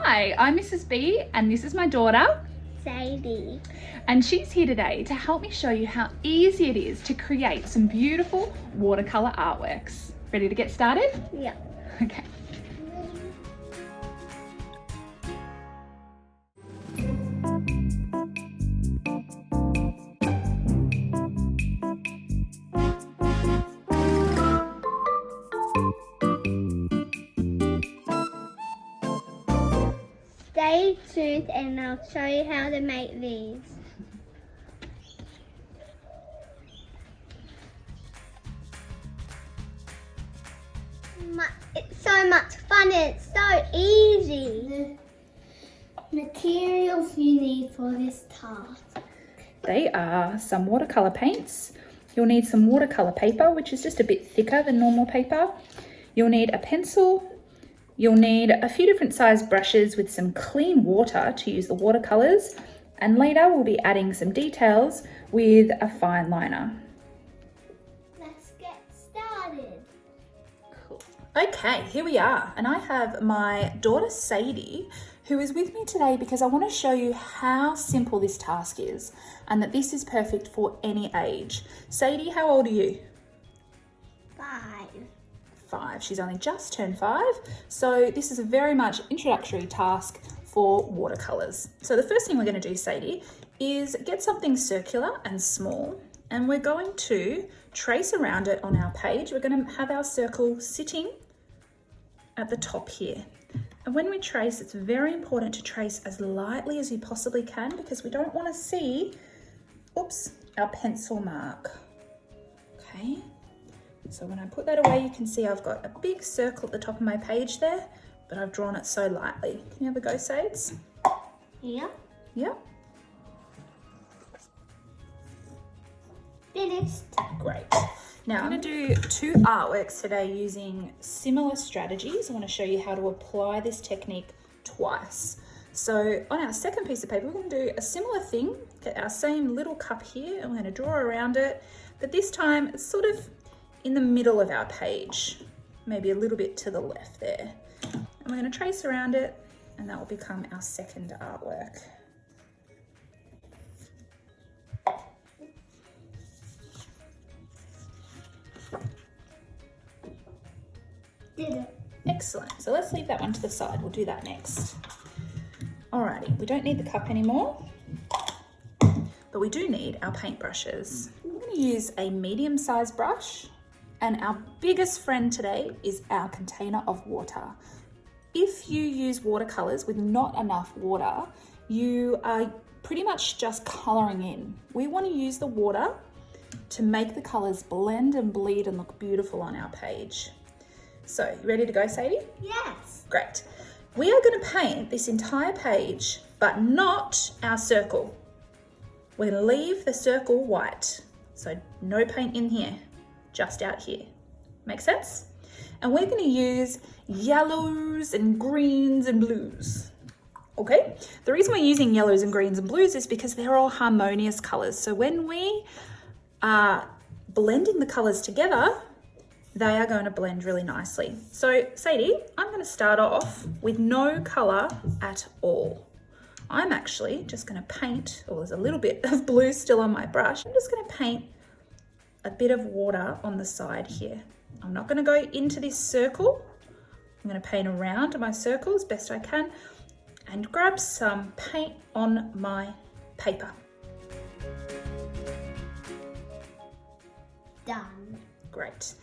Hi, I'm Mrs. B and this is my daughter, Sadie. and she's here today to help me show you how easy it is to create some beautiful watercolour artworks. Ready to get started? Yeah. Okay. Stay tuned and I'll show you how to make these. It's so much fun and it's so easy. The materials you need for this task. They are some watercolour paints. You'll need some watercolour paper, which is just a bit thicker than normal paper. You'll need a pencil. You'll need a few different sized brushes with some clean water to use the watercolours. And later we'll be adding some details with a fine liner. Let's get started. Cool. Okay, here we are. And I have my daughter Sadie, who is with me today because I want to show you how simple this task is and that this is perfect for any age. Sadie, how old are you? 5. She's only just turned 5. So this is a very much introductory task for watercolours. So the first thing we're going to do, Sadie, is get something circular and small, and we're going to trace around it on our page. We're going to have our circle sitting at the top here. And when we trace, it's very important to trace as lightly as you possibly can because we don't want to see, our pencil mark. Okay. So when I put that away, you can see I've got a big circle at the top of my page there, but I've drawn it so lightly. Can you have a go, Sades? Yeah. Yep. Finished. Great. Now I'm going to do 2 artworks today using similar strategies. I want to show you how to apply this technique twice. So on our second piece of paper, we're going to do a similar thing, get our same little cup here, and we're going to draw around it, but this time it's sort of in the middle of our page, maybe a little bit to the left there. And we're going to trace around it, and that will become our second artwork. Did it. Excellent. So let's leave that one to the side. We'll do that next. Alrighty, we don't need the cup anymore, but we do need our paintbrushes. I'm going to use a medium-sized brush. And our biggest friend today is our container of water. If you use watercolours with not enough water, you are pretty much just colouring in. We want to use the water to make the colours blend and bleed and look beautiful on our page. So, you ready to go, Sadie? Yes. Great. We are going to paint this entire page, but not our circle. We're going to leave the circle white, so no paint in here. Just out here. Make sense? And we're going to use yellows and greens and blues. Okay? The reason we're using yellows and greens and blues is because they're all harmonious colours. So when we are blending the colours together, they are going to blend really nicely. So Sadie, I'm going to start off with no colour at all. I'm actually just going to paint, there's a little bit of blue still on my brush. I'm just going to paint a bit of water on the side here. I'm not going to go into this circle. I'm going to paint around my circle as best I can and grab some paint on my paper. Done. Great.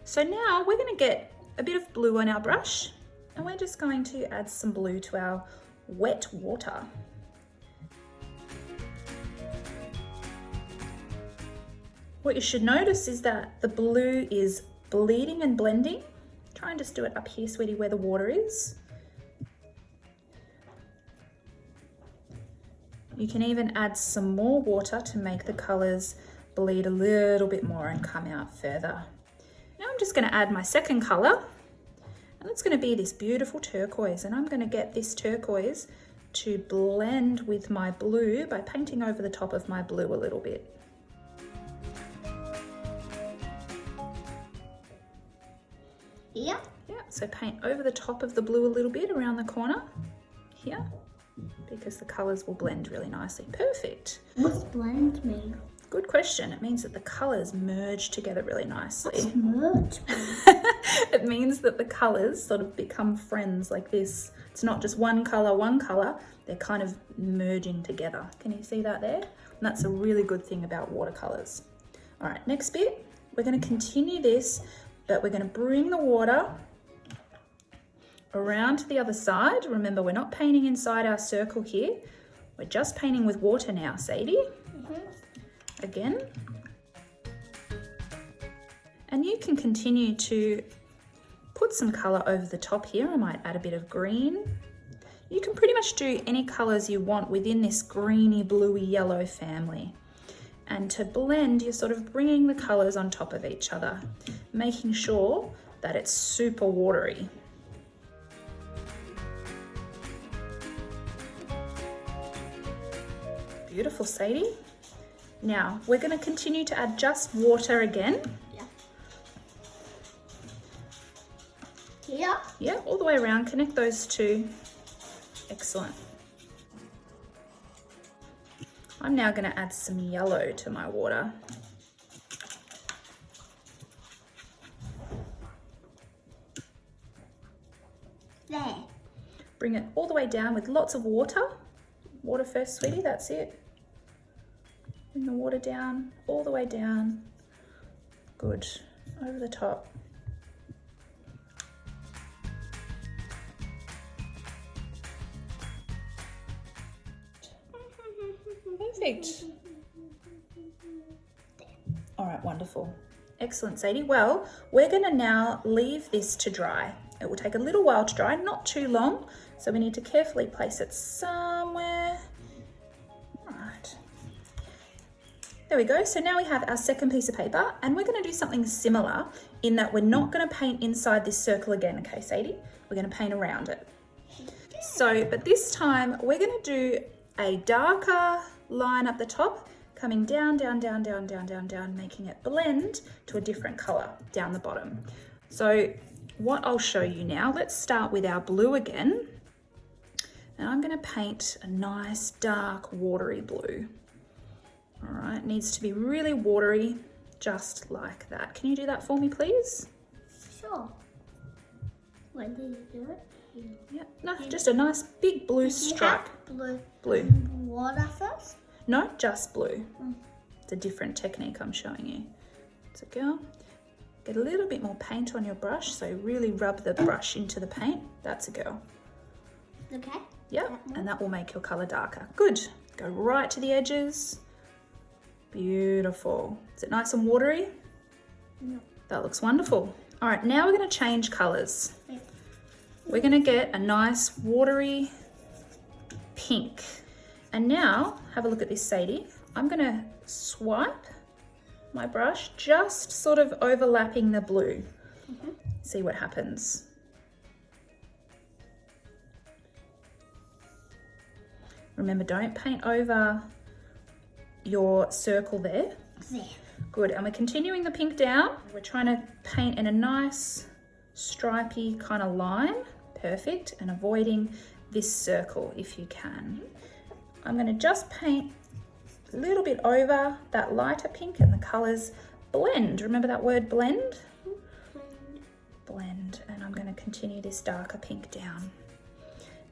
So now we're going to get a bit of blue on our brush and we're just going to add some blue to our wet water. What you should notice is that the blue is bleeding and blending. Try and just do it up here, sweetie, where the water is. You can even add some more water to make the colours bleed a little bit more and come out further. Now I'm just going to add my second colour, and it's going to be this beautiful turquoise, and I'm going to get this turquoise to blend with my blue by painting over the top of my blue a little bit. Yeah. Yeah, so paint over the top of the blue a little bit around the corner here because the colours will blend really nicely. Perfect. What's blend mean? Good question. It means that the colours merge together really nicely. Merge. It means that the colours sort of become friends like this. It's not just one colour. They're kind of merging together. Can you see that there? And that's a really good thing about watercolours. All right, next bit. We're going to continue this, but we're going to bring the water around to the other side. Remember, we're not painting inside our circle here. We're just painting with water now, Sadie. Again. And you can continue to put some colour over the top here. I might add a bit of green. You can pretty much do any colours you want within this greeny, bluey, yellow family. And to blend, you're sort of bringing the colours on top of each other, making sure that it's super watery. Beautiful, Sadie. Now, we're going to continue to add just water again. Yeah. Yeah, all the way around. Connect those two. Excellent. I'm now going to add some yellow to my water. There. Bring it all the way down with lots of water. Water first, sweetie, that's it. Bring the water down, all the way down. Good. Over the top. Perfect. All right, wonderful. Excellent, Sadie. Well, we're going to now leave this to dry. It will take a little while to dry, not too long, so we need to carefully place it somewhere. All right. There we go. So now we have our second piece of paper, and we're going to do something similar in that we're not going to paint inside this circle again, okay, Sadie? We're going to paint around it. So, but this time we're going to do a darker line up the top, coming down, making it blend to a different color down the bottom. So what I'll show you now, let's start with our blue again. And I'm going to paint a nice dark watery blue. All right, it needs to be really watery, just like that. Can you do that for me, please? Sure. When did you do it? Yeah, no, just a nice big blue stripe. Blue. Water first? No, just blue. It's a different technique I'm showing you. So girl, get a little bit more paint on your brush, so really rub the brush into the paint. That's a girl. Okay. Yep, and that will make your colour darker. Good. Go right to the edges. Beautiful. Is it nice and watery? No. That looks wonderful. All right, now we're going to change colours. We're going to get a nice watery pink. And now, have a look at this, Sadie. I'm going to swipe my brush, just sort of overlapping the blue. See what happens. Remember, don't paint over your circle there. There. Good, and we're continuing the pink down. We're trying to paint in a nice stripy kind of line. Perfect, and avoiding this circle if you can. I'm going to just paint a little bit over that lighter pink and the colours blend. Remember that word blend? Blend, and I'm going to continue this darker pink down.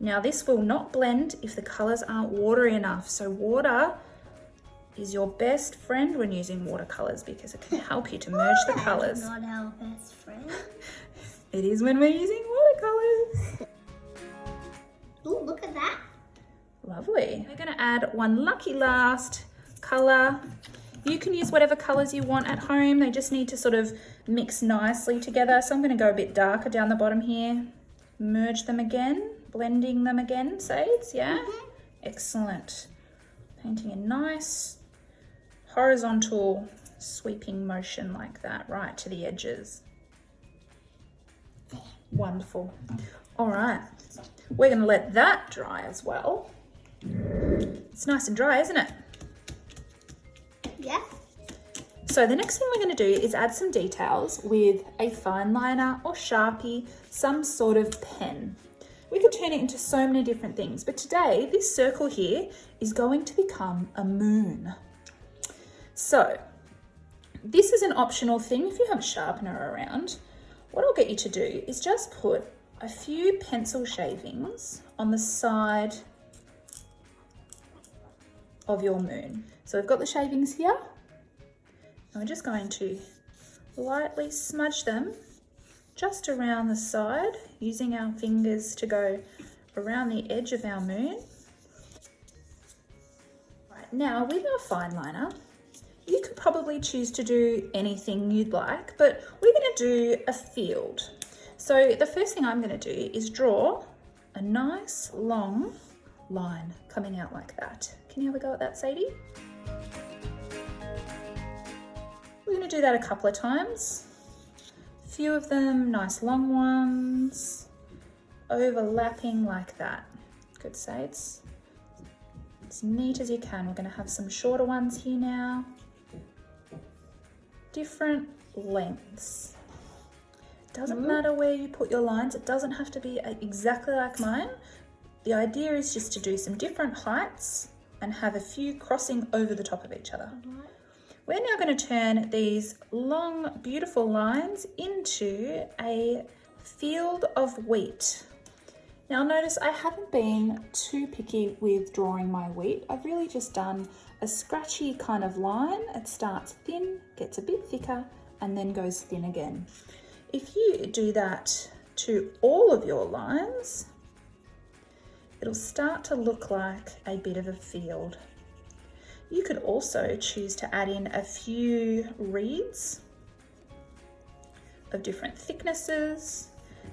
Now this will not blend if the colours aren't watery enough. So water is your best friend when using watercolours because it can help you to merge the colours. Not our best friend. It is when we're using watercolours. Oh, look at that. Lovely. We're going to add one lucky last colour. You can use whatever colours you want at home. They just need to sort of mix nicely together. So I'm going to go a bit darker down the bottom here. Merge them again, blending them again, Sades, yeah? Excellent. Painting a nice horizontal sweeping motion like that right to the edges. Wonderful. All right, we're going to let that dry as well. It's nice and dry, isn't it? Yeah. So the next thing we're going to do is add some details with a fine liner or Sharpie, some sort of pen. We could turn it into so many different things, but today this circle here is going to become a moon. So this is an optional thing if you have a sharpener around. What I'll get you to do is just put a few pencil shavings on the side of your moon. So we've got the shavings here, and we're just going to lightly smudge them just around the side, using our fingers to go around the edge of our moon. Right, now with our fine liner, you could probably choose to do anything you'd like, but we're going to do a field. So the first thing I'm going to do is draw a nice long line coming out like that. Can you have a go at that, Sadie? We're going to do that a couple of times. A few of them, nice long ones, overlapping like that. Good, Sades. As neat as you can. We're going to have some shorter ones here now. Different lengths. Doesn't matter where you put your lines. It doesn't have to be exactly like mine. The idea is just to do some different heights and have a few crossing over the top of each other. We're now going to turn these long, beautiful lines into a field of wheat. Now notice I haven't been too picky with drawing my wheat. I've really just done a scratchy kind of line. It starts thin, gets a bit thicker, and then goes thin again. If you do that to all of your lines, it'll start to look like a bit of a field. You could also choose to add in a few reeds of different thicknesses,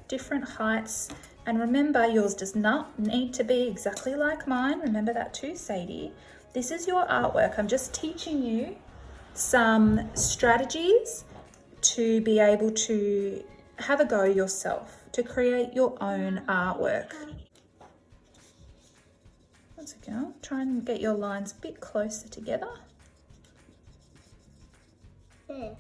different heights, and remember yours does not need to be exactly like mine. Remember that too, Sadie. This is your artwork. I'm just teaching you some strategies to be able to have a go yourself, to create your own artwork. Once again, try and get your lines a bit closer together. There.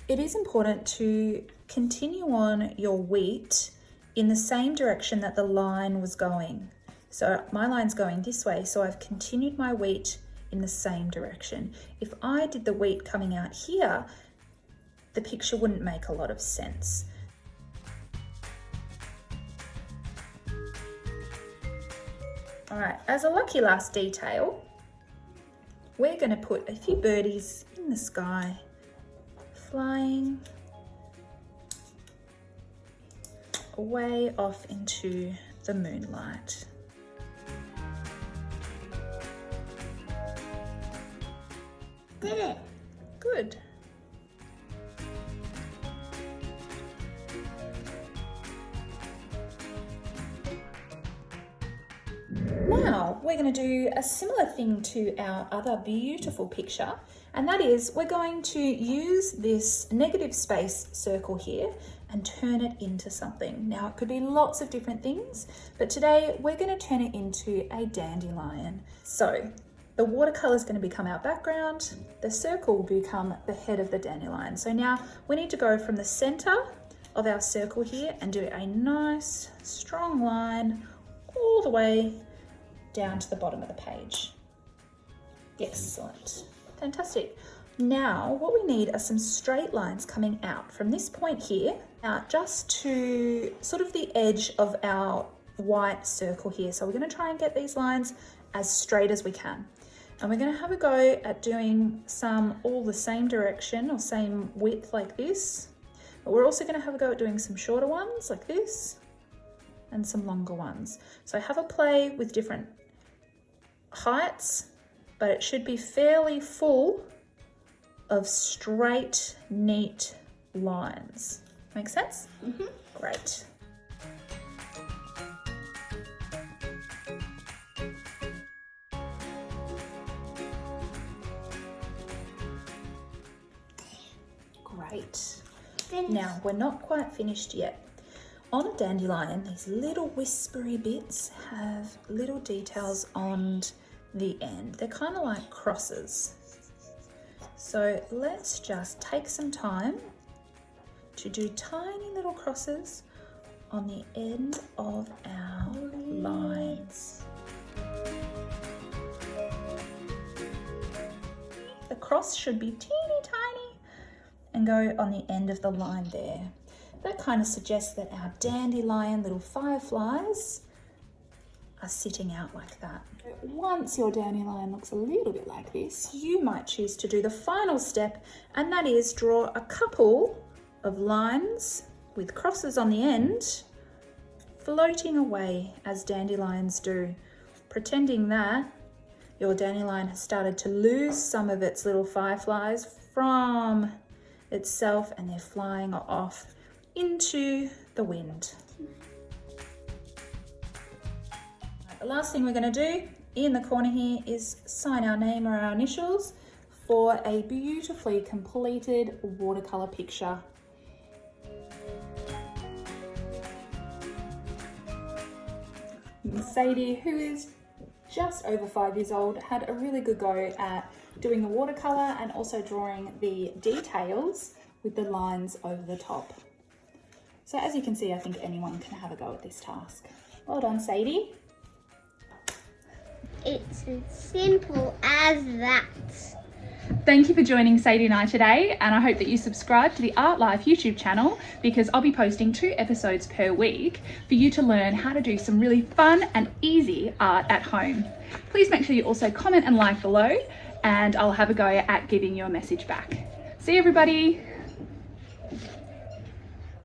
It is important to continue on your wheat in the same direction that the line was going. So my line's going this way, so I've continued my wheat in the same direction. If I did the wheat coming out here, the picture wouldn't make a lot of sense. All right, as a lucky last detail, we're going to put a few birdies in the sky, flying way off into the moonlight. Did it? Good. Now we're going to do a similar thing to our other beautiful picture, and that is we're going to use this negative space circle here and turn it into something. Now it could be lots of different things, but today we're going to turn it into a dandelion. So the watercolour is going to become our background, the circle will become the head of the dandelion. So now we need to go from the centre of our circle here and do a nice strong line all the way down to the bottom of the page. Excellent, fantastic. Now what we need are some straight lines coming out from this point here out just to sort of the edge of our white circle here. So we're going to try and get these lines as straight as we can. And we're going to have a go at doing some all the same direction or same width like this. But we're also going to have a go at doing some shorter ones like this and some longer ones. So have a play with different heights, but it should be fairly full of straight, neat lines. Make sense? Mm-hmm. Great. Great. Now, we're not quite finished yet. On a dandelion, these little whispery bits have little details on the end. They're kind of like crosses. So let's just take some time to do tiny little crosses on the end of our lines. The cross should be teeny tiny and go on the end of the line there. That kind of suggests that our dandelion little fireflies are sitting out like that. Once your dandelion looks a little bit like this, you might choose to do the final step, and that is draw a couple of lines with crosses on the end, floating away as dandelions do, pretending that your dandelion has started to lose some of its little fireflies from itself and they're flying off into the wind. The last thing we're going to do in the corner here is sign our name or our initials for a beautifully completed watercolour picture. Sadie, who is just over 5 years old, had a really good go at doing the watercolour and also drawing the details with the lines over the top. So as you can see, I think anyone can have a go at this task. Well done, Sadie. It's as simple as that. Thank you for joining Sadie and I today, and I hope that you subscribe to the Artlife YouTube channel because I'll be posting 2 episodes per week for you to learn how to do some really fun and easy art at home. Please make sure you also comment and like below, and I'll have a go at giving you a message back. See you, everybody.